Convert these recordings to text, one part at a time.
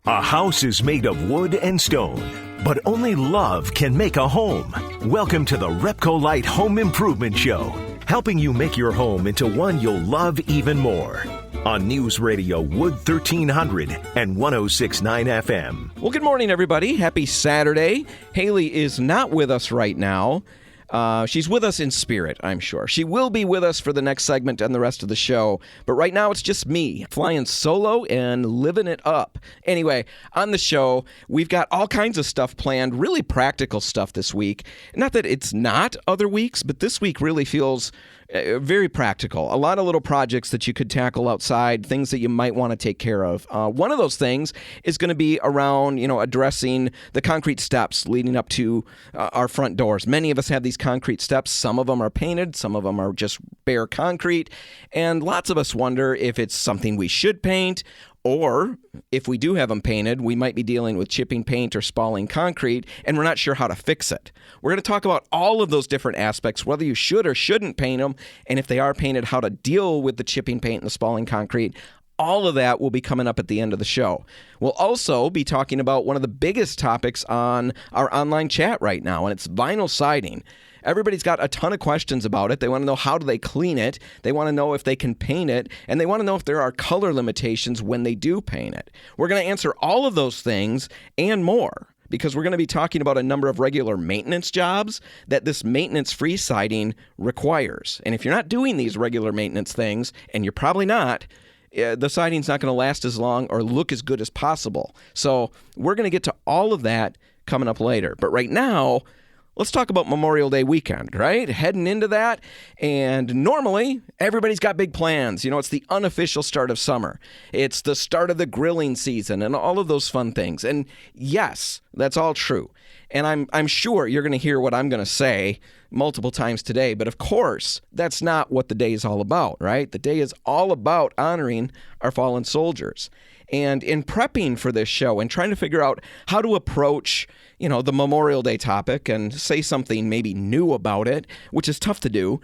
A house is made of wood and stone, but only love can make a home. Welcome to the RepcoLite Home Improvement Show, helping you make your home into one you'll love even more. On News Radio Wood 1300 and 106.9 FM. Well, good morning, everybody. Happy Saturday. Haley is not with us right now. She's with us in spirit, I'm sure. She will be with us for the next segment and the rest of the show. But right now, it's just me, flying solo and living it up. Anyway, on the show, we've got all kinds of stuff planned, really practical stuff this week. Not that it's not other weeks, but this week really feels very practical. A lot of little projects that you could tackle outside, things that you might want to take care of. One of those things is going to be around, addressing the concrete steps leading up to our front doors. Many of us have these concrete steps. Some of them are painted. Some of them are just bare concrete. And lots of us wonder if it's something we should paint, or if we do have them painted, we might be dealing with chipping paint or spalling concrete, and we're not sure how to fix it. We're going to talk about all of those different aspects, whether you should or shouldn't paint them, and if they are painted, how to deal with the chipping paint and the spalling concrete. All of that will be coming up at the end of the show. We'll also be talking about one of the biggest topics on our online chat right now, and it's vinyl siding. Everybody's got a ton of questions about it. They want to know how do they clean it. They want to know if they can paint it. And they want to know if there are color limitations when they do paint it. We're going to answer all of those things and more, because we're going to be talking about a number of regular maintenance jobs that this maintenance-free siding requires. And if you're not doing these regular maintenance things, and you're probably not, the siding's not going to last as long or look as good as possible. So we're going to get to all of that coming up later. But right now, let's talk about Memorial Day weekend, right? Heading into that. And normally, everybody's got big plans. It's the unofficial start of summer. It's the start of the grilling season and all of those fun things. And yes, that's all true. And I'm sure you're going to hear what I'm going to say multiple times today. But of course, that's not what the day is all about, right? The day is all about honoring our fallen soldiers. And in prepping for this show and trying to figure out how to approach, the Memorial Day topic and say something maybe new about it, which is tough to do,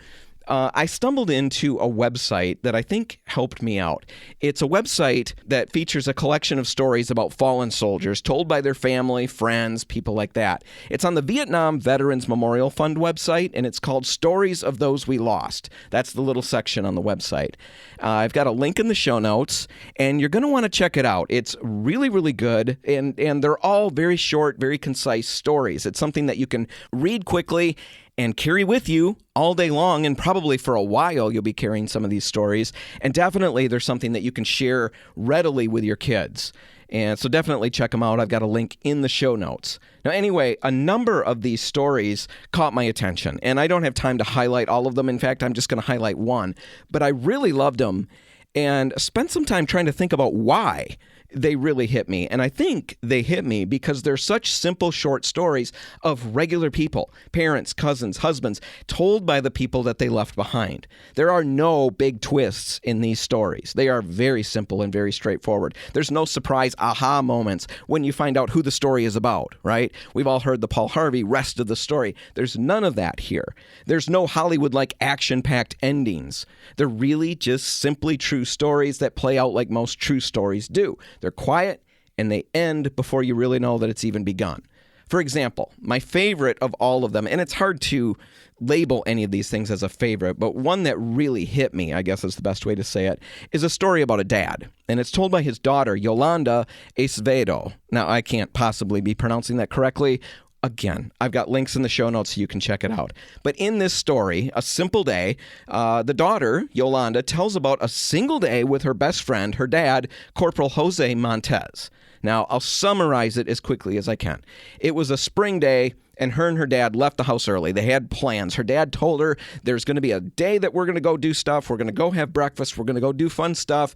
I stumbled into a website that I think helped me out. It's a website that features a collection of stories about fallen soldiers told by their family, friends, people like that. It's on the Vietnam Veterans Memorial Fund website, and it's called Stories of Those We Lost. That's the little section on the website. I've got a link in the show notes, and you're going to want to check it out. It's really, really good, and they're all very short, very concise stories. It's something that you can read quickly and carry with you all day long, and probably for a while you'll be carrying some of these stories. And definitely there's something that you can share readily with your kids. And so definitely check them out. I've got a link in the show notes. Now anyway, a number of these stories caught my attention, and I don't have time to highlight all of them. In fact, I'm just going to highlight one. But I really loved them and spent some time trying to think about why they really hit me. And I think they hit me because they're such simple, short stories of regular people, parents, cousins, husbands, told by the people that they left behind. There are no big twists in these stories. They are very simple and very straightforward. There's no surprise aha moments when you find out who the story is about, right? We've all heard the Paul Harvey rest of the story. There's none of that here. There's no Hollywood-like action-packed endings. They're really just simply true stories that play out like most true stories do. They're quiet, and they end before you really know that it's even begun. For example, my favorite of all of them, and it's hard to label any of these things as a favorite, but one that really hit me, I guess is the best way to say it, is a story about a dad. And it's told by his daughter, Yolanda Acevedo. Now, I can't possibly be pronouncing that correctly. Again, I've got links in the show notes so you can check it out. But in this story, A Simple Day, the daughter, Yolanda, tells about a single day with her best friend, her dad, Corporal Jose Montez. Now, I'll summarize it as quickly as I can. It was a spring day, and her dad left the house early. They had plans. Her dad told her there's going to be a day that we're going to go do stuff. We're going to go have breakfast. We're going to go do fun stuff.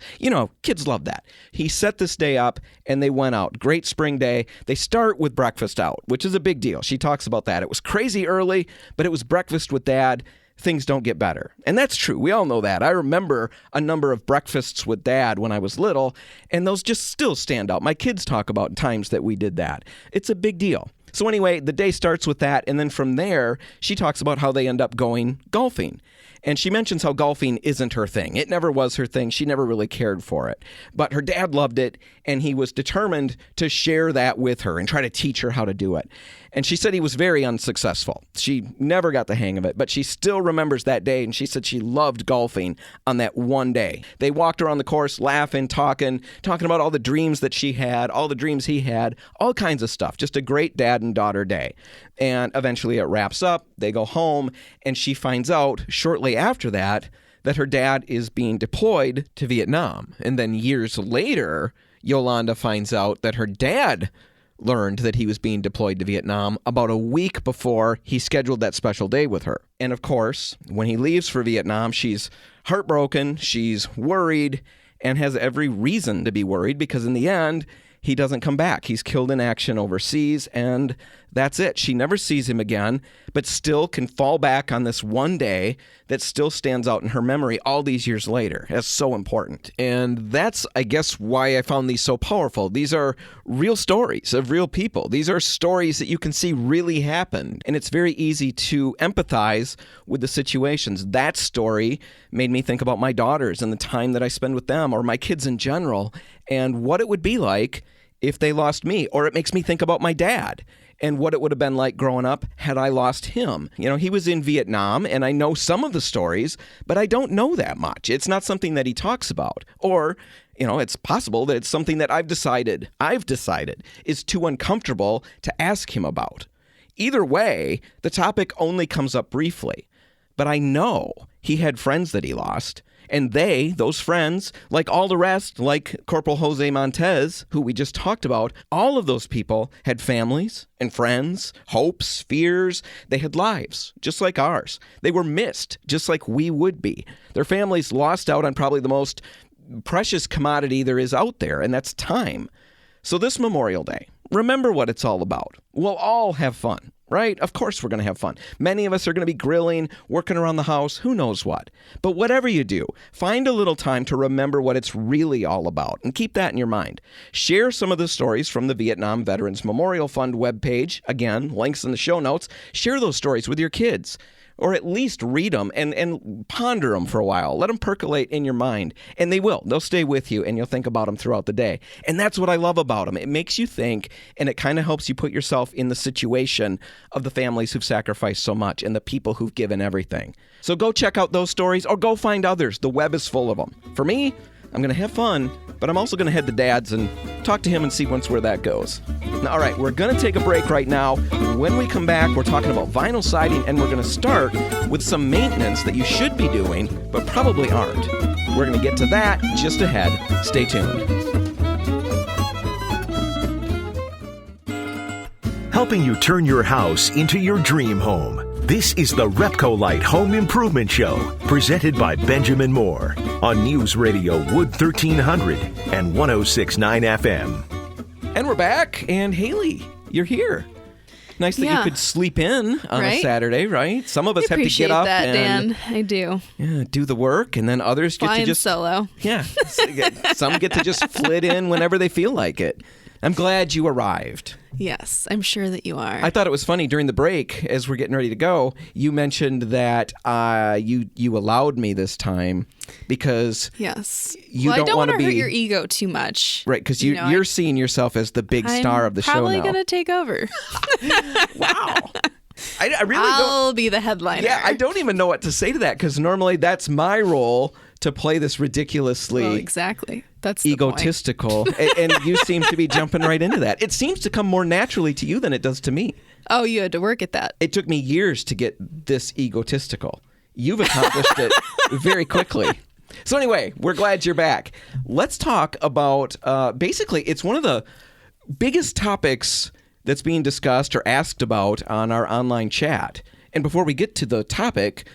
Kids love that. He set this day up, and they went out. Great spring day. They start with breakfast out, which is a big deal. She talks about that. It was crazy early, but it was breakfast with Dad. Things don't get better. And that's true. We all know that. I remember a number of breakfasts with Dad when I was little, and those just still stand out. My kids talk about times that we did that. It's a big deal. So anyway, the day starts with that, and then from there, she talks about how they end up going golfing. And she mentions how golfing isn't her thing. It never was her thing. She never really cared for it. But her dad loved it, and he was determined to share that with her and try to teach her how to do it. And she said he was very unsuccessful. She never got the hang of it, but she still remembers that day, and she said she loved golfing on that one day. They walked around the course laughing, talking about all the dreams that she had, all the dreams he had, all kinds of stuff. Just a great dad and daughter day. And eventually it wraps up. They go home, and she finds out shortly after that her dad is being deployed to Vietnam. And then years later, Yolanda finds out that her dad learned that he was being deployed to Vietnam about a week before he scheduled that special day with her. And of course, when he leaves for Vietnam, she's heartbroken, she's worried, and has every reason to be worried because in the end, he doesn't come back. He's killed in action overseas, and that's it. She never sees him again, but still can fall back on this one day that still stands out in her memory all these years later. That's so important. And that's, I guess, why I found these so powerful. These are real stories of real people. These are stories that you can see really happened, and it's very easy to empathize with the situations. That story made me think about my daughters and the time that I spend with them, or my kids in general, and what it would be like if they lost me. Or it makes me think about my dad and what it would have been like growing up had I lost him. You know, he was in Vietnam, and I know some of the stories, but I don't know that much. It's not something that he talks about. Or, you know, it's possible that it's something that I've decided is too uncomfortable to ask him about. Either way, the topic only comes up briefly. But I know he had friends that he lost. And those friends, like all the rest, like Corporal Jose Montez, who we just talked about, all of those people had families and friends, hopes, fears. They had lives, just like ours. They were missed, just like we would be. Their families lost out on probably the most precious commodity there is out there, and that's time. So this Memorial Day, remember what it's all about. We'll all have fun. Right? Of course we're going to have fun. Many of us are going to be grilling, working around the house, who knows what. But whatever you do, find a little time to remember what it's really all about and keep that in your mind. Share some of the stories from the Vietnam Veterans Memorial Fund webpage. Again, links in the show notes. Share those stories with your kids. Or at least read them and ponder them for a while. Let them percolate in your mind. And they will. They'll stay with you, and you'll think about them throughout the day. And that's what I love about them. It makes you think, and it kind of helps you put yourself in the situation of the families who've sacrificed so much and the people who've given everything. So go check out those stories or go find others. The web is full of them. For me, I'm going to have fun, but I'm also going to head to Dad's and talk to him and see where that goes. All right, we're going to take a break right now. When we come back, we're talking about vinyl siding, and we're going to start with some maintenance that you should be doing, but probably aren't. We're going to get to that just ahead. Stay tuned. Helping you turn your house into your dream home. This is the RepcoLite Home Improvement Show, presented by Benjamin Moore on News Radio Wood 1300 and 106.9 FM. And we're back, and Haley, you're here. Nice that you could sleep in on a Saturday, right? Some of us have to get up that, and Dan. I do. Yeah, do the work, and then others get to just solo. Yeah, some get to just flit in whenever they feel like it. I'm glad you arrived. Yes, I'm sure that you are. I thought it was funny during the break, as we're getting ready to go, you mentioned that you allowed me this time because you don't want to hurt your ego too much. Right, because you're seeing yourself as the big star of the show now. I'm probably going to take over. Wow. I'll be the headliner. Yeah, I don't even know what to say to that because normally that's my role to play this ridiculously exactly. That's egotistical, and you seem to be jumping right into that. It seems to come more naturally to you than it does to me. Oh, you had to work at that. It took me years to get this egotistical. You've accomplished it very quickly. So anyway, we're glad you're back. Let's talk about, basically, it's one of the biggest topics that's being discussed or asked about on our online chat. And before we get to the topic,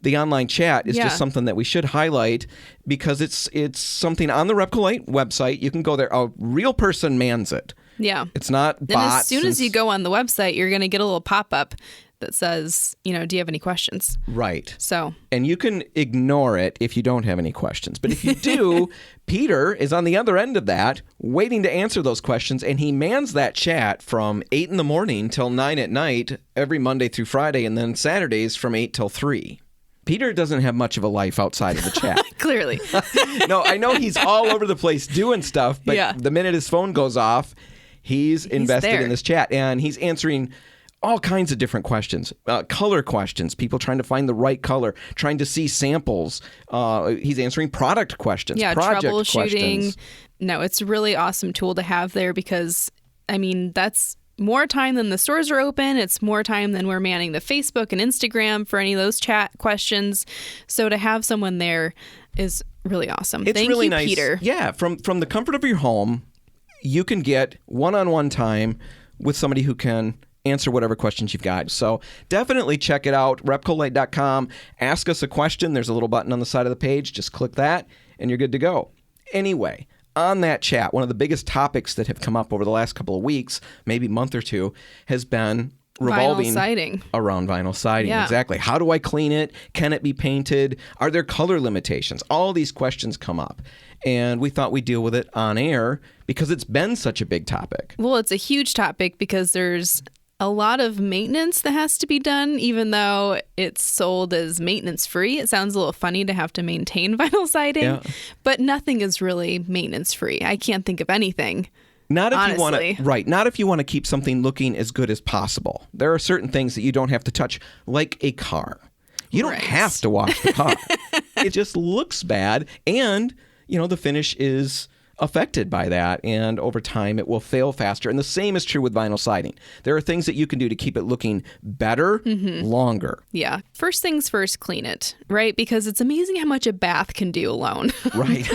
the online chat is just something that we should highlight because it's something on the RepcoLite website. You can go there. A real person mans it. Yeah. It's not bots. And as soon as you go on the website, you're going to get a little pop-up that says, do you have any questions? Right. So. And you can ignore it if you don't have any questions. But if you do, Peter is on the other end of that, waiting to answer those questions. And he mans that chat from 8 in the morning till 9 at night, every Monday through Friday, and then Saturdays from 8 till 3. Peter doesn't have much of a life outside of the chat. Clearly. No, I know he's all over the place doing stuff, but Yeah. the minute his phone goes off, he's invested there. in this chat, and he's answering all kinds of different questions, color questions, people trying to find the right color, trying to see samples. He's answering product questions, Yeah, project troubleshooting. questions. No, it's a really awesome tool to have there because, I mean, that's more time than the stores are open. It's more time than we're manning the Facebook and Instagram for any of those chat questions. So to have someone there is really awesome. It's Thank really you, nice. Peter. Yeah, from the comfort of your home, you can get one-on-one time with somebody who can answer whatever questions you've got. So definitely check it out, RepcoLite.com. Ask us a question. There's a little button on the side of the page. Just click that, and you're good to go. Anyway, on that chat, one of the biggest topics that have come up over the last couple of weeks, maybe month or two, has been revolving Vinyl siding. around vinyl siding. Yeah. Exactly. How do I clean it? Can it be painted? Are there color limitations? All these questions come up. And we thought we'd deal with it on air because it's been such a big topic. Well, it's a huge topic because there's a lot of maintenance that has to be done, even though it's sold as maintenance free. It sounds a little funny to have to maintain vinyl siding, but nothing is really maintenance free. I can't think of anything. Not if honestly. you want to, right? Not if you want to keep something looking as good as possible. There are certain things that you don't have to touch, like a car. You don't Right. have to wash the car. It just looks bad, and the finish is affected by that, and over time it will fail faster. And the same is true with vinyl siding. There are things that you can do to keep it looking better longer. Yeah. First things first, clean it, right? Because it's amazing how much a bath can do alone. Right.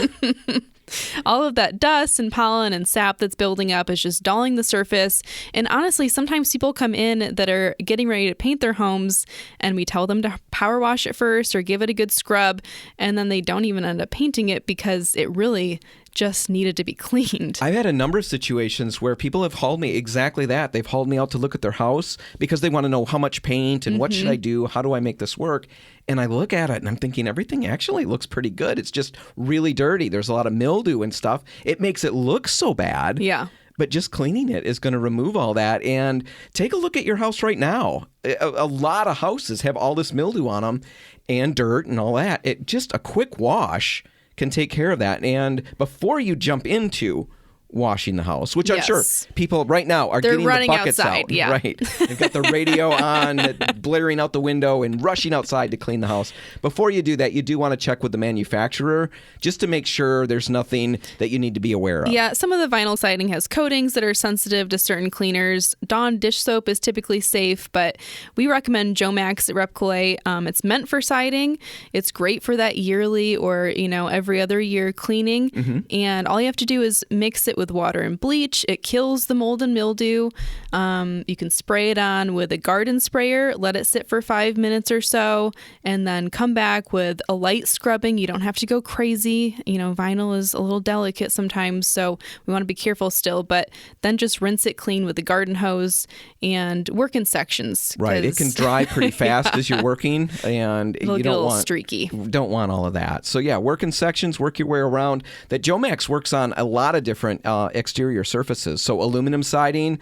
All of that dust and pollen and sap that's building up is just dulling the surface. And honestly, sometimes people come in that are getting ready to paint their homes and we tell them to power wash it first or give it a good scrub. And then they don't even end up painting it because it really just needed to be cleaned. I've had a number of situations where people have hauled me exactly that. They've hauled me out to look at their house because they want to know how much paint and what should I do? How do I make this work? And I look at it and I'm thinking everything actually looks pretty good. It's just really dirty. There's a lot of mildew and stuff. It makes it look so bad. Yeah. But just cleaning it is going to remove all that. And take a look at your house right now. A lot of houses have all this mildew on them and dirt and all that. Just a quick wash can take care of that. And before you jump into washing the house, which I'm sure people right now are getting the buckets outside, out. yeah. Right. They've got the radio on, blaring out the window and rushing outside to clean the house. Before you do that, you do want to check with the manufacturer just to make sure there's nothing that you need to be aware of. Yeah, some of the vinyl siding has coatings that are sensitive to certain cleaners. Dawn dish soap is typically safe, but we recommend Jomax at RepcoLite. It's meant for siding. It's great for that yearly or, every other year cleaning. And all you have to do is mix it with water and bleach. It kills the mold and mildew. You can spray it on with a garden sprayer, let it sit for 5 minutes or so, and then come back with a light scrubbing. You don't have to go crazy. Vinyl is a little delicate sometimes, so we want to be careful still, but then just rinse it clean with a garden hose and work in sections. Right. It can dry pretty fast as you're working, and It'll you get a don't little want streaky. Don't want all of that. So yeah, work in sections, work your way around. That Jomax works on a lot of different exterior surfaces. So aluminum siding,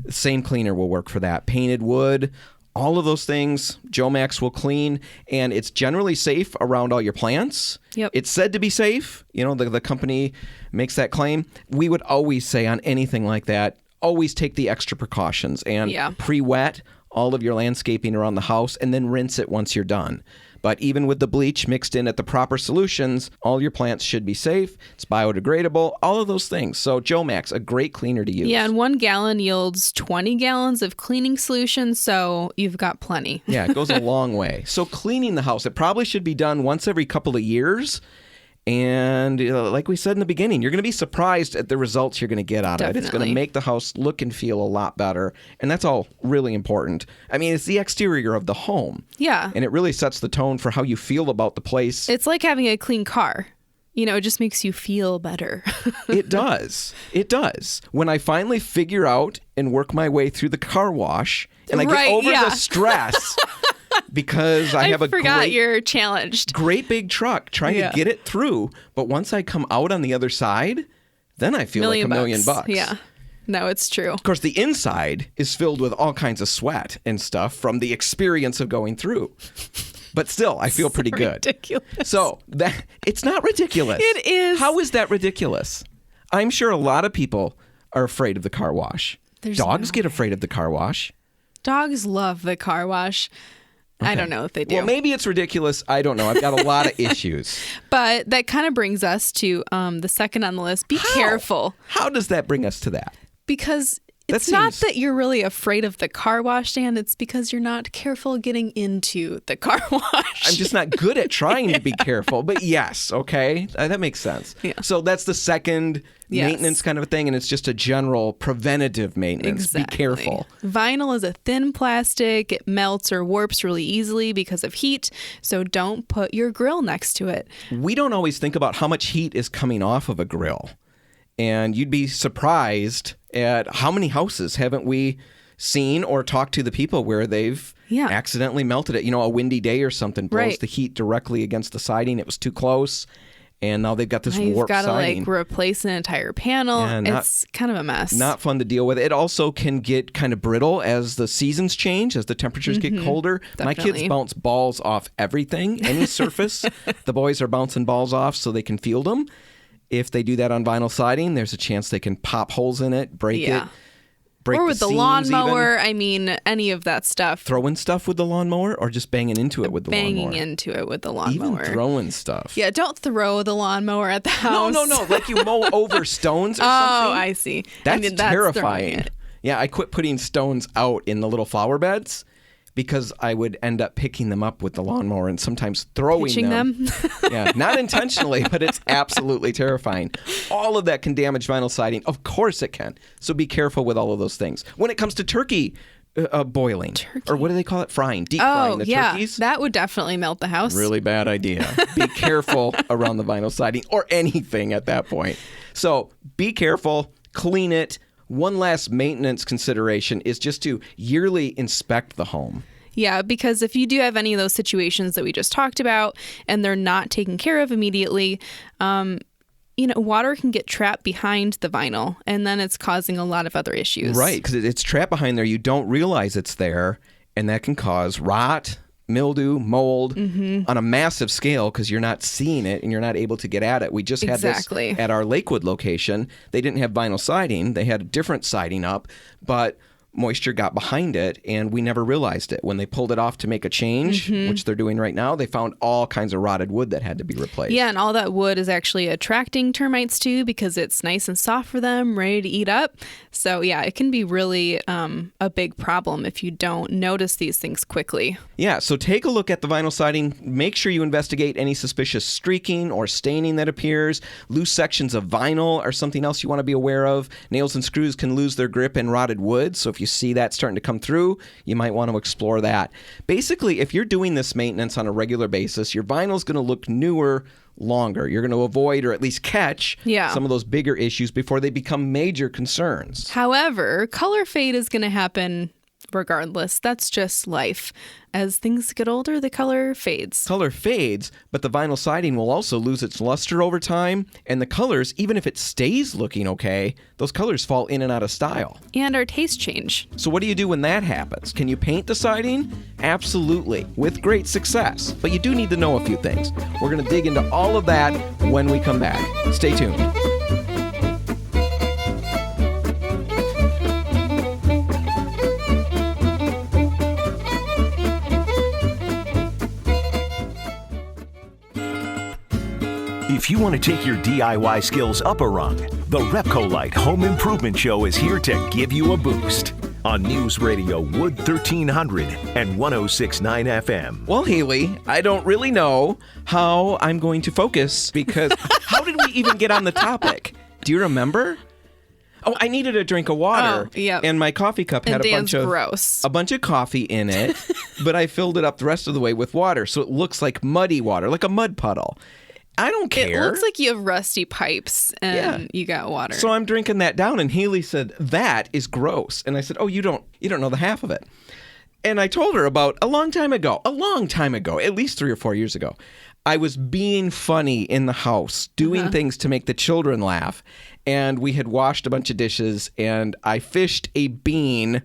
same cleaner will work for that. Painted wood, all of those things, Jomax will clean, and it's generally safe around all your plants. Yep. It's said to be safe. The company makes that claim. We would always say on anything like that, always take the extra precautions and pre-wet all of your landscaping around the house and then rinse it once you're done. But even with the bleach mixed in at the proper solutions, all your plants should be safe. It's biodegradable, all of those things. So Jomax, a great cleaner to use. Yeah, and 1 gallon yields 20 gallons of cleaning solution, so you've got plenty. Yeah, it goes a long way. So cleaning the house, it probably should be done once every couple of years. And like we said in the beginning, you're going to be surprised at the results you're going to get out of it. It's going to make the house look and feel a lot better. And that's all really important. I mean, it's the exterior of the home. Yeah. And it really sets the tone for how you feel about the place. It's like having a clean car. It just makes you feel better. It does. It does. When I finally figure out and work my way through the car wash and I get over the stress because I have a forgot you're challenged. Great big truck trying to get it through. But once I come out on the other side, then I feel like $1 million. Yeah. No, it's true. Of course, the inside is filled with all kinds of sweat and stuff from the experience of going through. But still, I feel pretty good. Ridiculous. So it's not ridiculous. It is. How is that ridiculous? I'm sure a lot of people are afraid of the car wash. Dogs get afraid of the car wash. Dogs love the car wash. Okay. I don't know if they do. Well, maybe it's ridiculous. I don't know. I've got a lot of issues. But that kind of brings us to the second on the list. Be careful. How does that bring us to that? Because it's not that you're really afraid of the car wash, Dan. It's because you're not careful getting into the car wash. I'm just not good at trying to be careful. But yes, okay. That makes sense. Yeah. So that's the second maintenance kind of a thing, and it's just a general preventative maintenance. Exactly. Be careful. Vinyl is a thin plastic. It melts or warps really easily because of heat, so don't put your grill next to it. We don't always think about how much heat is coming off of a grill. And you'd be surprised at how many houses haven't we seen or talked to the people where they've accidentally melted it. You know, a windy day or something blows the heat directly against the siding. It was too close. And now they've got this warped siding. You've got to replace an entire panel. It's kind of a mess. Not fun to deal with. It also can get kind of brittle as the seasons change, as the temperatures get colder. Definitely. My kids bounce balls off everything, any surface. The boys are bouncing balls off so they can field them. If they do that on vinyl siding, there's a chance they can pop holes in it, break it. Or with the lawnmower, I mean, any of that stuff. Throwing stuff with the lawnmower or just banging into it with the lawnmower? Banging into it with the lawnmower. Even throwing stuff. Yeah, don't throw the lawnmower at the house. No. Like you mow over stones or something. Oh, I see. That's terrifying. Yeah, I quit putting stones out in the little flower beds because I would end up picking them up with the lawnmower and sometimes throwing them. Yeah, not intentionally, but it's absolutely terrifying. All of that can damage vinyl siding. Of course it can. So be careful with all of those things. When it comes to turkey boiling, or what do they call it? Frying, deep frying the turkeys. That would definitely melt the house. Really bad idea. Be careful around the vinyl siding or anything at that point. So be careful, clean it. One last maintenance consideration is just to yearly inspect the home. Yeah, because if you do have any of those situations that we just talked about and they're not taken care of immediately, water can get trapped behind the vinyl and then it's causing a lot of other issues. Right, because it's trapped behind there. You don't realize it's there, and that can cause rot, mildew, mold on a massive scale because you're not seeing it and you're not able to get at it. We just had this at our Lakewood location. They didn't have vinyl siding. They had a different siding up, but moisture got behind it and we never realized it. When they pulled it off to make a change, which they're doing right now, they found all kinds of rotted wood that had to be replaced. Yeah, and all that wood is actually attracting termites too because it's nice and soft for them, ready to eat up. So yeah, it can be really a big problem if you don't notice these things quickly. Yeah, so take a look at the vinyl siding. Make sure you investigate any suspicious streaking or staining that appears. Loose sections of vinyl are something else you want to be aware of. Nails and screws can lose their grip in rotted wood, so if you see that starting to come through, you might want to explore that. Basically, if you're doing this maintenance on a regular basis, your vinyl is going to look newer longer. You're going to avoid or at least catch some of those bigger issues before they become major concerns. However, color fade is going to happen regardless. That's just life. As things get older, the color fades. Color fades, but the vinyl siding will also lose its luster over time, and the colors, even if it stays looking okay, those colors fall in and out of style. And our tastes change. So what do you do when that happens? Can you paint the siding? Absolutely, with great success. But you do need to know a few things. We're going to dig into all of that when we come back. Stay tuned. If you want to take your DIY skills up a rung, the RepcoLite Home Improvement Show is here to give you a boost. On News Radio Wood 1300 and 106.9 FM. Well, Haley, I don't really know how I'm going to focus because how did we even get on the topic? Do you remember? Oh, I needed a drink of water. Oh, yep. And my coffee cup had a bunch of coffee in it, but I filled it up the rest of the way with water, so it looks like muddy water, like a mud puddle. I don't care. It looks like you have rusty pipes and you got water. So I'm drinking that down, and Haley said, "That is gross." And I said, "Oh, you don't know the half of it." And I told her about a long time ago, at least 3 or 4 years ago, I was being funny in the house, doing things to make the children laugh. And we had washed a bunch of dishes, and I fished a bean.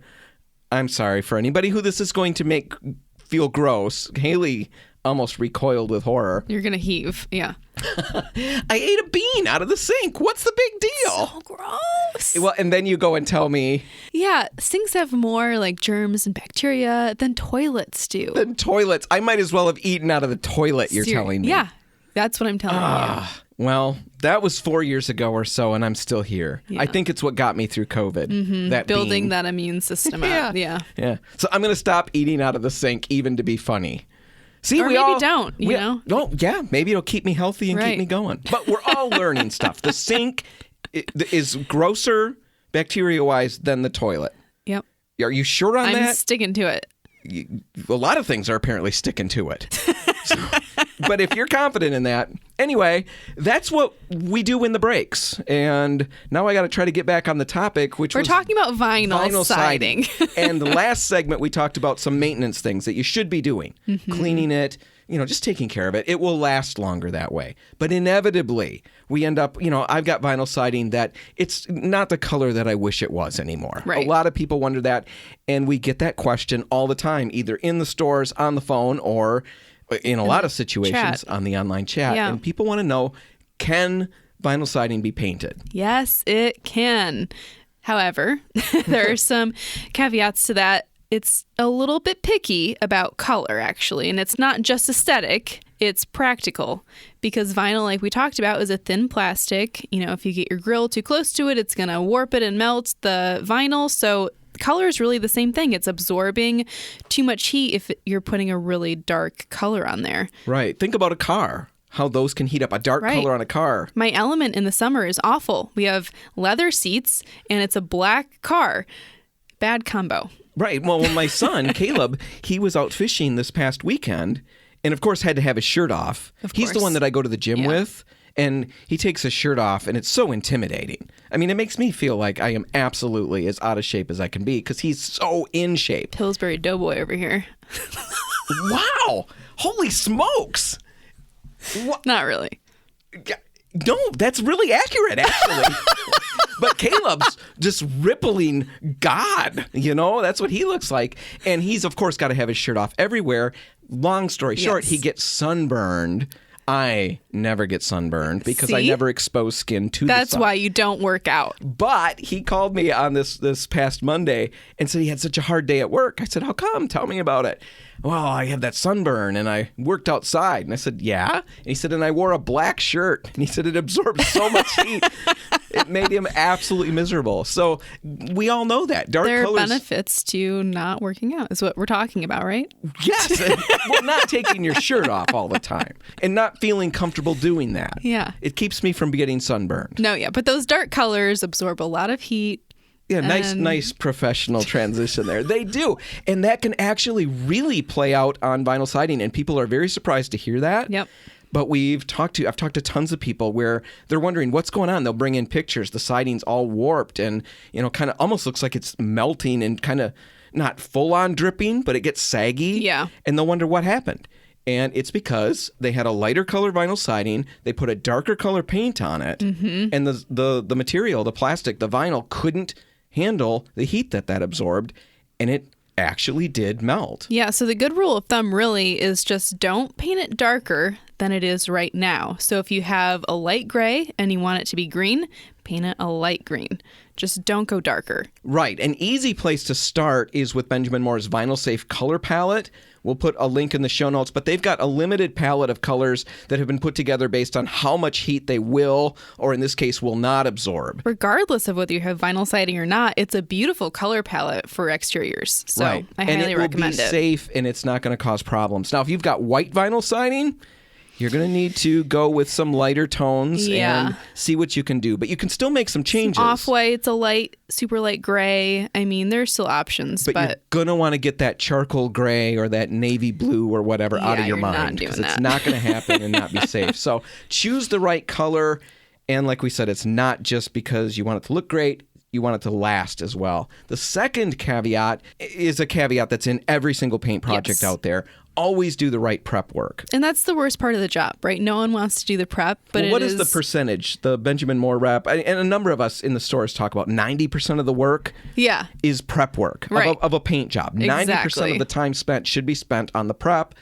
I'm sorry for anybody who this is going to make feel gross. Haley, almost recoiled with horror. You're going to heave. Yeah. I ate a bean out of the sink. What's the big deal? So gross. Well, and then you go and tell me. Yeah, sinks have more like germs and bacteria than toilets do. Than toilets. I might as well have eaten out of the toilet, you're telling me. Yeah, that's what I'm telling you. Well, that was 4 years ago or so, and I'm still here. Yeah. I think it's what got me through COVID. That Building bean. that immune system up. Yeah. So I'm going to stop eating out of the sink, even to be funny. See, Or maybe don't, you know? Oh, yeah, maybe it'll keep me healthy and keep Right. me going. But we're all learning stuff. The sink is grosser, bacteria-wise, than the toilet. Yep. Are you sure on I'm that? sticking to it. A lot of things are apparently sticking to it. But if you're confident in that, anyway, that's what we do in the breaks. And now I got to try to get back on the topic, which We're was talking about vinyl siding. And the last segment, we talked about some maintenance things that you should be doing. Cleaning it, just taking care of it. It will last longer that way. But inevitably, we end up, I've got vinyl siding that it's not the color that I wish it was anymore. Right. A lot of people wonder that. And we get that question all the time, either in the stores, on the phone, or in a lot of situations on the online chat. Yeah. And people want to know, can vinyl siding be painted? Yes, it can. However, there are some caveats to that. It's a little bit picky about color, actually. And it's not just aesthetic, it's practical. Because vinyl, like we talked about, is a thin plastic. If you get your grill too close to it, it's going to warp it and melt the vinyl. So color is really the same thing. It's absorbing too much heat if you're putting a really dark color on there. Right. Think about a car, how those can heat up. A dark color on a car. My Element in the summer is awful. We have leather seats and it's a black car. Bad combo. Right. Well, my son, Caleb, he was out fishing this past weekend and, of course, had to have his shirt off. He's the one that I go to the gym with. And he takes his shirt off, and it's so intimidating. I mean, it makes me feel like I am absolutely as out of shape as I can be because he's so in shape. Pillsbury Doughboy over here. Wow. Holy smokes. Not really. No, that's really accurate, actually. But Caleb's just rippling God. That's what he looks like. And he's, of course, got to have his shirt off everywhere. Long story short, he gets sunburned. I never get sunburned because I never expose skin to the sun. That's why you don't work out. But he called me on this past Monday and said he had such a hard day at work. I said, how come? Tell me about it. Well, I had that sunburn and I worked outside. And I said, yeah? And he said, and I wore a black shirt. And he said it absorbed so much heat. It made him absolutely miserable. So we all know that. Dark there colors. There are benefits to not working out is what we're talking about, right? Yes. Well, not taking your shirt off all the time and not feeling comfortable doing that. Yeah. It keeps me from getting sunburned. No, yeah. But those dark colors absorb a lot of heat. Yeah, nice professional transition there. They do. And that can actually really play out on vinyl siding. And people are very surprised to hear that. Yep. But I've talked to tons of people where they're wondering what's going on. They'll bring in pictures. The siding's all warped and, kind of almost looks like it's melting and kind of not full on dripping, but it gets saggy. Yeah. And they'll wonder what happened. And it's because they had a lighter color vinyl siding, they put a darker color paint on it, and the material, the plastic, the vinyl couldn't handle the heat that absorbed, and it actually did melt. Yeah, so the good rule of thumb really is just don't paint it darker than it is right now. So if you have a light gray and you want it to be green, paint it a light green. Just don't go darker. Right. An easy place to start is with Benjamin Moore's Vinyl Safe Color Palette. We'll put a link in the show notes, but they've got a limited palette of colors that have been put together based on how much heat they will, or in this case, will not absorb. Regardless of whether you have vinyl siding or not, it's a beautiful color palette for exteriors. So right. I highly recommend it. And it will be safe, and it's not going to cause problems. Now, if you've got white vinyl siding, you're going to need to go with some lighter tones and see what you can do. But you can still make some changes. Off-white's a light, super light gray. I mean, there's still options. But you're going to want to get that charcoal gray or that navy blue or whatever out of your mind. Because it's not going to happen and not be safe. So choose the right color. And like we said, it's not just because you want it to look great. You want it to last as well. The second caveat is a caveat that's in every single paint project out there. Always do the right prep work. And that's the worst part of the job, right? No one wants to do the prep, but what is the percentage? The Benjamin Moore rep, and a number of us in the stores talk about 90% of the work is prep work of a paint job. 90% of the time spent should be spent on the prep.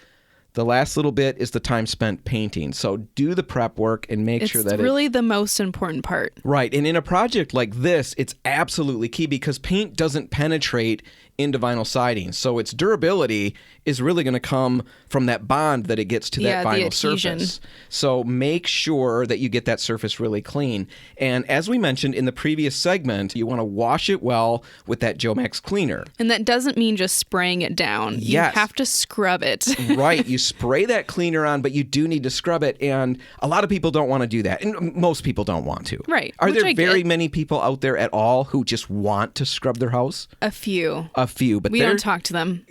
The last little bit is the time spent painting. So do the prep work and make sure that it's really the most important part. Right. And in a project like this, it's absolutely key because paint doesn't penetrate into vinyl siding. So its durability is really going to come from that bond that it gets to that vinyl surface. So make sure that you get that surface really clean. And as we mentioned in the previous segment, you want to wash it well with that Jomax cleaner. And that doesn't mean just spraying it down. Yes. You have to scrub it. Right. You spray that cleaner on, but you do need to scrub it. And a lot of people don't want to do that. And most people don't want to. Right. Are there very many people out there at all who just want to scrub their house? A few. But we don't talk to them.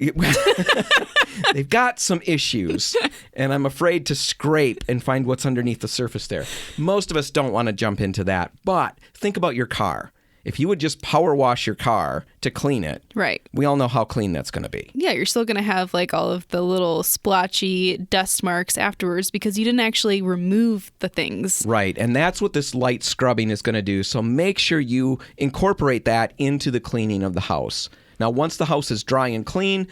They've got some issues, and I'm afraid to scrape and find what's underneath the surface there. Most of us don't want to jump into that, but think about your car. If you would just power wash your car to clean it, right? We all know how clean that's going to be. Yeah, you're still going to have like all of the little splotchy dust marks afterwards because you didn't actually remove the things. Right, and that's what this light scrubbing is going to do. So make sure you incorporate that into the cleaning of the house. Now, once the house is dry and clean,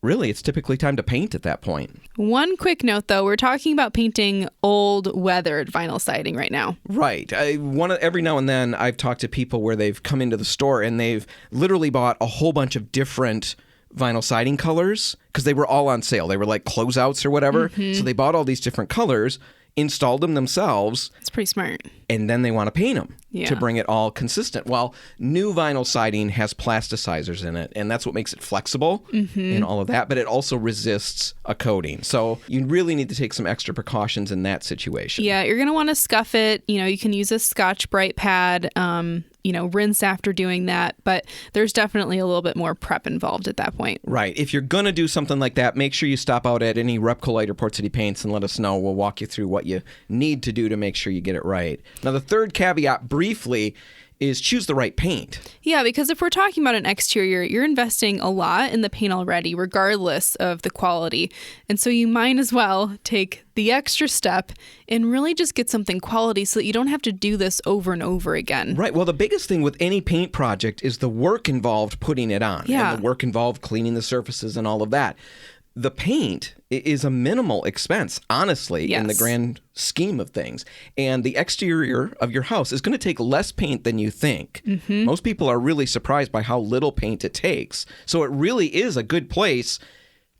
really, it's typically time to paint at that point. One quick note, though, we're talking about painting old, weathered vinyl siding right now. Right. Every now and then, I've talked to people where they've come into the store and they've literally bought a whole bunch of different vinyl siding colors because they were all on sale. They were like closeouts or whatever. So they bought all these different colors, installed them themselves. It's pretty smart. And then they want to paint them to bring it all consistent. Well, new vinyl siding has plasticizers in it, and that's what makes it flexible and all of that, but it also resists a coating. So you really need to take some extra precautions in that situation. Yeah, you're going to want to scuff it. You can use a Scotch-Brite pad, rinse after doing that, but there's definitely a little bit more prep involved at that point. Right. If you're going to do something like that, make sure you stop out at any RepcoLite or Port City Paints and let us know. We'll walk you through what you need to do to make sure you get it right. Now, the third caveat, briefly, is choose the right paint. Yeah, because if we're talking about an exterior, you're investing a lot in the paint already, regardless of the quality. And so you might as well take the extra step and really just get something quality so that you don't have to do this over and over again. Right. Well, the biggest thing with any paint project is the work involved putting it on. Yeah. And the work involved cleaning the surfaces and all of that. The paint is a minimal expense, honestly, in the grand scheme of things. And the exterior of your house is going to take less paint than you think. Most people are really surprised by how little paint it takes. So it really is a good place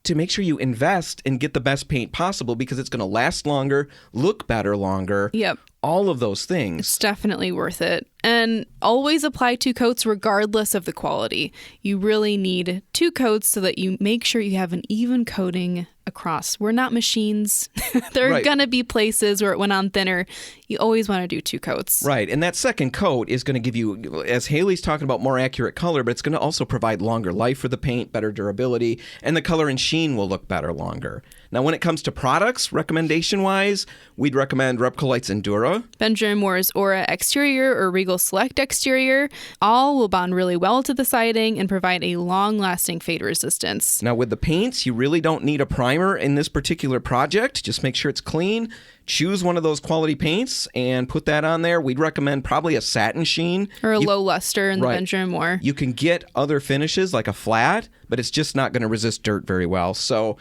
to make sure you invest and get the best paint possible because it's going to last longer, look better longer. Yep. All of those things. It's definitely worth it. And always apply 2 coats regardless of the quality. You really need 2 coats so that you make sure you have an even coating across. We're not machines. There are going to be places where it went on thinner. You always want to do 2 coats. Right. And that second coat is going to give you, as Haley's talking about, more accurate color, but it's going to also provide longer life for the paint, better durability, and the color and sheen will look better longer. Now, when it comes to products, recommendation-wise, we'd recommend RepcoLite's Endura. Benjamin Moore's Aura Exterior or Regal Select Exterior. All will bond really well to the siding and provide a long-lasting fade resistance. Now, with the paints, you really don't need a primer in this particular project. Just make sure it's clean. Choose one of those quality paints and put that on there. We'd recommend probably a satin sheen. Or a low luster in the Benjamin Moore. You can get other finishes like a flat, but it's just not going to resist dirt very well. So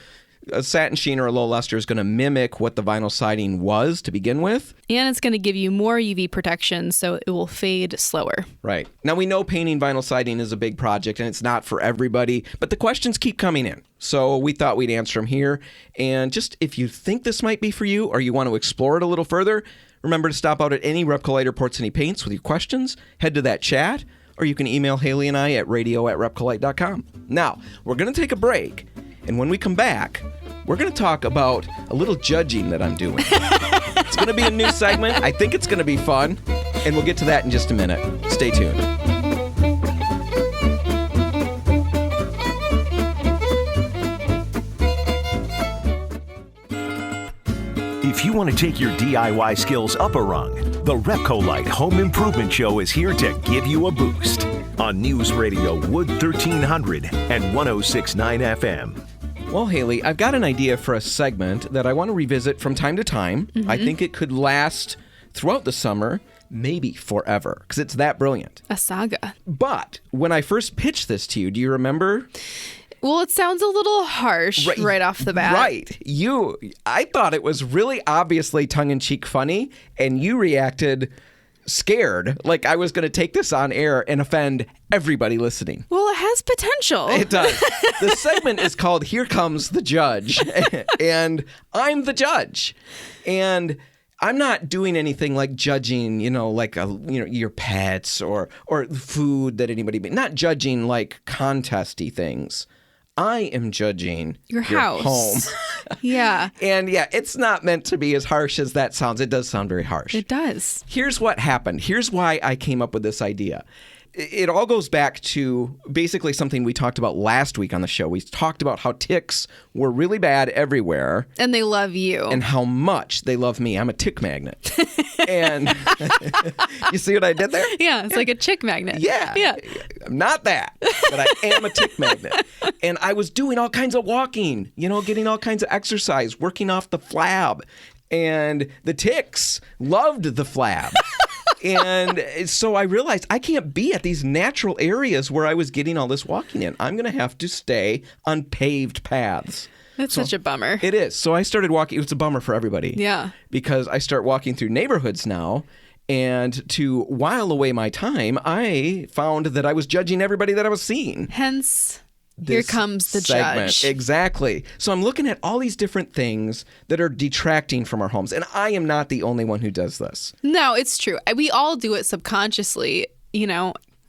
a satin sheen or a low luster is going to mimic what the vinyl siding was to begin with. And it's going to give you more UV protection, so it will fade slower. Right. Now, we know painting vinyl siding is a big project, and it's not for everybody, but the questions keep coming in. So we thought we'd answer them here. And just if you think this might be for you or you want to explore it a little further, remember to stop out at any RepcoLite or Port City Paints with your questions. Head to that chat, or you can email Haley and I at radio@repcolite.com. Now, we're going to take a break. And when we come back, we're going to talk about a little judging that I'm doing. It's going to be a new segment. I think it's going to be fun. And we'll get to that in just a minute. Stay tuned. If you want to take your DIY skills up a rung, the RepcoLite Home Improvement Show is here to give you a boost on News Radio Wood 1300 and 106.9 FM. Well, Haley, I've got an idea for a segment that I want to revisit from time to time. I think it could last throughout the summer, maybe forever, because it's that brilliant. A saga. But when I first pitched this to you, do you remember? Well, it sounds a little harsh right off the bat. Right. I thought it was really obviously tongue-in-cheek funny, and you reacted scared, like I was going to take this on air and offend everybody listening. Well, it has potential. It does. The segment is called Here Comes the Judge, and I'm the judge. And I'm not doing anything like judging, like your pets or food that anybody made. Not judging like contesty things. I am judging your house. Home. Yeah. And yeah, it's not meant to be as harsh as that sounds. It does sound very harsh. It does. Here's what happened. Here's why I came up with this idea. It all goes back to basically something we talked about last week on the show. We talked about how ticks were really bad everywhere. And they love you. And how much they love me. I'm a tick magnet. And you see what I did there? Yeah, it's like a chick magnet. Yeah. I'm not that, but I am a tick magnet. And I was doing all kinds of walking, getting all kinds of exercise, working off the flab. And the ticks loved the flab. And so I realized I can't be at these natural areas where I was getting all this walking in. I'm going to have to stay on paved paths. That's such a bummer. It is. So I started walking. It's a bummer for everybody. Yeah. Because I start walking through neighborhoods now. And to while away my time, I found that I was judging everybody that I was seeing. Hence, here comes the segment. judge. Exactly. So I'm looking at all these different things that are detracting from our homes. And I am not the only one who does this. No, it's true. We all do it subconsciously.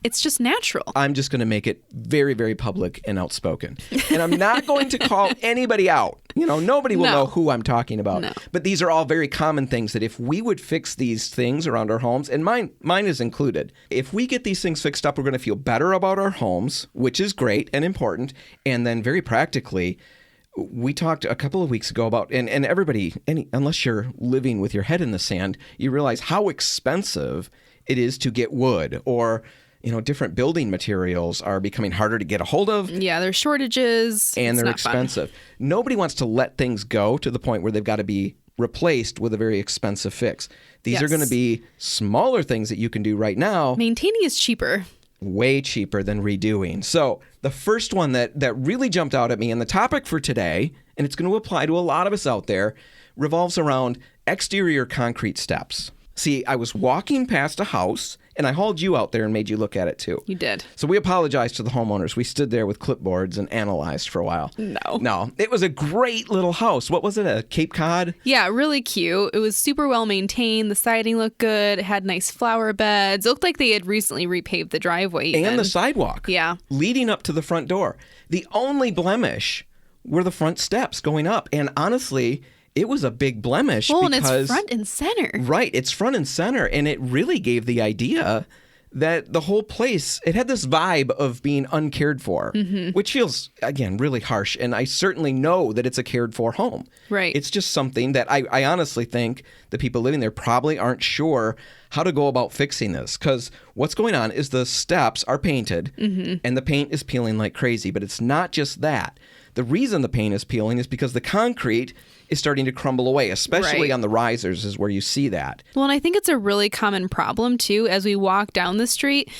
It's just natural. I'm just going to make it very, very public and outspoken. And I'm not going to call anybody out. Nobody will know who I'm talking about. No. But these are all very common things that if we would fix these things around our homes, and mine is included, if we get these things fixed up, we're going to feel better about our homes, which is great and important. And then very practically, we talked a couple of weeks ago about, and everybody, unless you're living with your head in the sand, you realize how expensive it is to get wood or different building materials are becoming harder to get a hold of. Yeah, there's shortages. And they're not expensive. Fun. Nobody wants to let things go to the point where they've got to be replaced with a very expensive fix. These are going to be smaller things that you can do right now. Maintaining is cheaper. Way cheaper than redoing. So the first one that really jumped out at me, and the topic for today, and it's going to apply to a lot of us out there, revolves around exterior concrete steps. See, I was walking past a house, and I hauled you out there and made you look at it too. You did. So we apologized to the homeowners. We stood there with clipboards and analyzed for a while. No. It was a great little house. What was it, a Cape Cod? Yeah, really cute. It was super well maintained. The siding looked good. It had nice flower beds. It looked like they had recently repaved the driveway even. And the sidewalk. Yeah. Leading up to the front door. The only blemish were the front steps going up. And honestly, it was a big blemish. Well, and it's front and center. Right. It's front and center. And it really gave the idea that the whole place, it had this vibe of being uncared for, which feels, again, really harsh. And I certainly know that it's a cared for home. Right. It's just something that I honestly think the people living there probably aren't sure how to go about fixing this. Because what's going on is the steps are painted and the paint is peeling like crazy. But it's not just that. The reason the paint is peeling is because the concrete is starting to crumble away, especially on the risers is where you see that. Well, and I think it's a really common problem, too. As we walk down the street,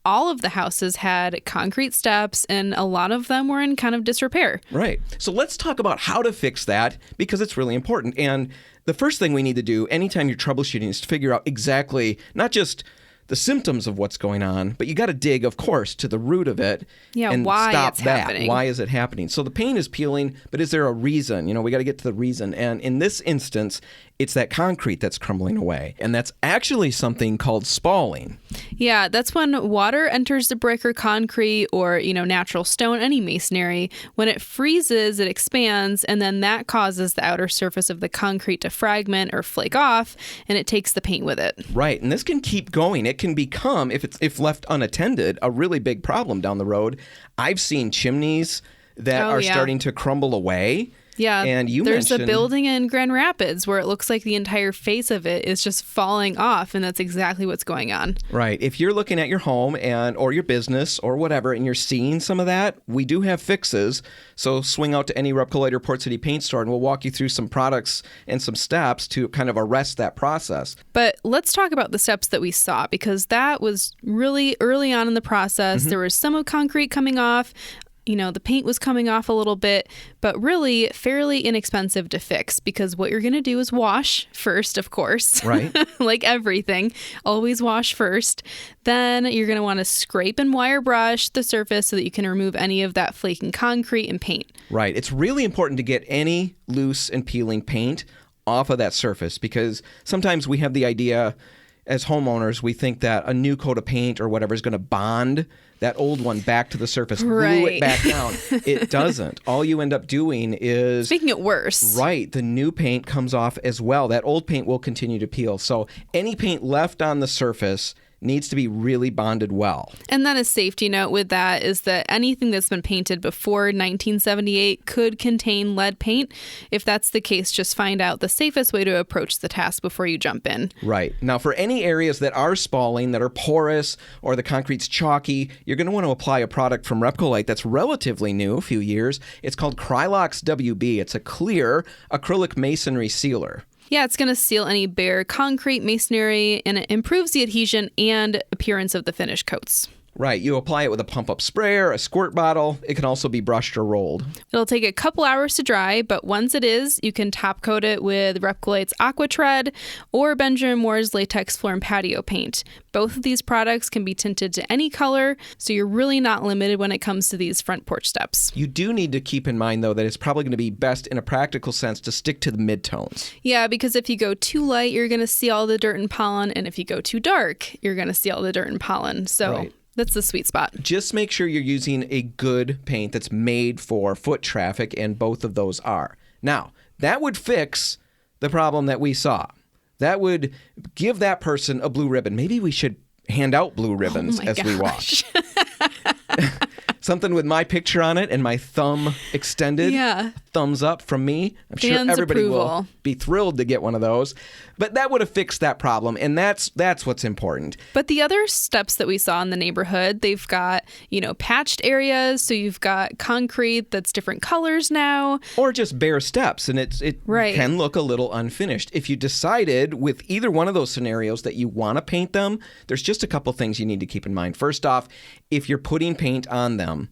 all of the houses had concrete steps, and a lot of them were in kind of disrepair. Right. So let's talk about how to fix that, because it's really important. And the first thing we need to do anytime you're troubleshooting is to figure out exactly, not just the symptoms of what's going on, but you got to dig, of course, to the root of it and why stop it's that. happening. Why is it happening? So the paint is peeling, but is there a reason? We got to get to the reason. And in this instance, it's that concrete that's crumbling away. And that's actually something called spalling. Yeah, that's when water enters the brick or concrete or, natural stone, any masonry. When it freezes, it expands, and then that causes the outer surface of the concrete to fragment or flake off, and it takes the paint with it. Right, and this can keep going. It can become, if left unattended, a really big problem down the road. I've seen chimneys that are starting to crumble away. Yeah, and there's a building in Grand Rapids where it looks like the entire face of it is just falling off, and that's exactly what's going on. Right. If you're looking at your home or your business or whatever, and you're seeing some of that, we do have fixes. So swing out to any RepcoLite or Port City paint store, and we'll walk you through some products and some steps to kind of arrest that process. But let's talk about the steps that we saw, because that was really early on in the process. There was some of concrete coming off. the paint was coming off a little bit, but really fairly inexpensive to fix because what you're going to do is wash first, of course. Right. Like everything, always wash first. Then you're going to want to scrape and wire brush the surface so that you can remove any of that flaking concrete and paint. Right. It's really important to get any loose and peeling paint off of that surface because sometimes we have the idea as homeowners, we think that a new coat of paint or whatever is going to bond that old one back to the surface, glue it back down. It doesn't. All you end up doing is making it worse. Right. The new paint comes off as well. That old paint will continue to peel. So any paint left on the surface needs to be really bonded well. And then a safety note with that is that anything that's been painted before 1978 could contain lead paint. If that's the case, just find out the safest way to approach the task before you jump in. Right. Now, for any areas that are spalling, that are porous, or the concrete's chalky, you're going to want to apply a product from RepcoLite that's relatively new, a few years. It's called Krylox WB. It's a clear acrylic masonry sealer. Yeah, it's going to seal any bare concrete, masonry, and it improves the adhesion and appearance of the finished coats. Right. You apply it with a pump-up sprayer, a squirt bottle. It can also be brushed or rolled. It'll take a couple hours to dry, but once it is, you can top coat it with RepcoLite's Aqua Tread or Benjamin Moore's Latex Floor and Patio Paint. Both of these products can be tinted to any color, so you're really not limited when it comes to these front porch steps. You do need to keep in mind, though, that it's probably going to be best in a practical sense to stick to the midtones. Yeah, because if you go too light, you're going to see all the dirt and pollen, and if you go too dark, you're going to see all the dirt and pollen. So. Right. That's the sweet spot. Just make sure you're using a good paint that's made for foot traffic, and both of those are. Now, that would fix the problem that we saw. That would give that person a blue ribbon. Maybe we should hand out blue ribbons as we walk. Something with my picture on it and my thumb extended. Yeah. Thumbs up from me. I'm Fans' sure everybody approval. will be thrilled to get one of those. But that would have fixed that problem, and that's what's important. But the other steps that we saw in the neighborhood, they've got, patched areas. So you've got concrete that's different colors now. Or just bare steps, and it Right. can look a little unfinished. If you decided with either one of those scenarios that you want to paint them, there's just a couple things you need to keep in mind. First off, if you're putting paint on them,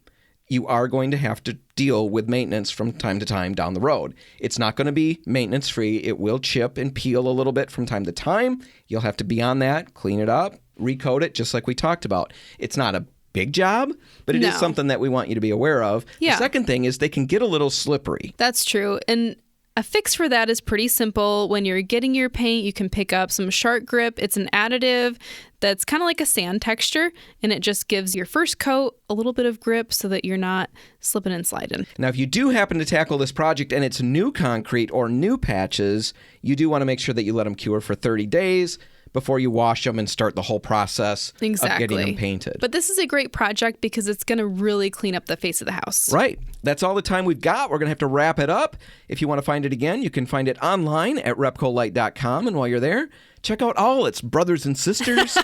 you are going to have to deal with maintenance from time to time down the road. It's not going to be maintenance free. It will chip and peel a little bit from time to time. You'll have to be on that, clean it up, recoat it, just like we talked about. It's not a big job, but it is something that we want you to be aware of. Yeah. The second thing is they can get a little slippery. That's true. And a fix for that is pretty simple. When you're getting your paint, you can pick up some Shark Grip. It's an additive that's kind of like a sand texture, and it just gives your first coat a little bit of grip so that you're not slipping and sliding. Now, if you do happen to tackle this project and it's new concrete or new patches, you do want to make sure that you let them cure for 30 days before you wash them and start the whole process of getting them painted. But this is a great project because it's going to really clean up the face of the house. Right. That's all the time we've got. We're going to have to wrap it up. If you want to find it again, you can find it online at RepcoLite.com. And while you're there, check out all its brothers and sisters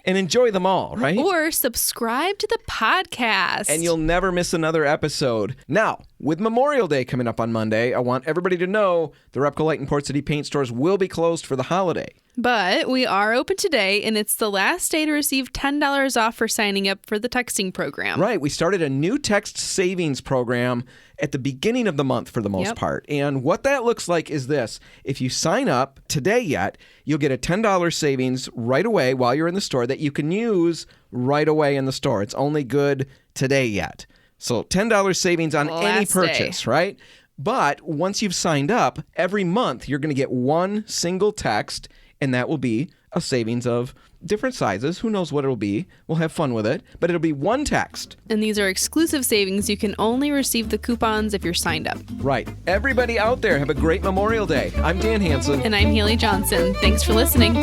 and enjoy them all, right? Or subscribe to the podcast. And you'll never miss another episode. Now, with Memorial Day coming up on Monday, I want everybody to know the RepcoLite and Port City paint stores will be closed for the holiday. But we are open today, and it's the last day to receive $10 off for signing up for the texting program. Right. We started a new text savings program at the beginning of the month for the most part. And what that looks like is this. If you sign up today yet, you'll get a $10 savings right away while you're in the store that you can use right away in the store. It's only good today yet. So $10 savings on any purchase, right? But once you've signed up, every month you're going to get one single text, and that will be a savings of different sizes. Who knows what it'll be? We'll have fun with it. But it'll be one text. And these are exclusive savings. You can only receive the coupons if you're signed up. Right. Everybody out there, have a great Memorial Day. I'm Dan Hansen. And I'm Haley Johnson. Thanks for listening.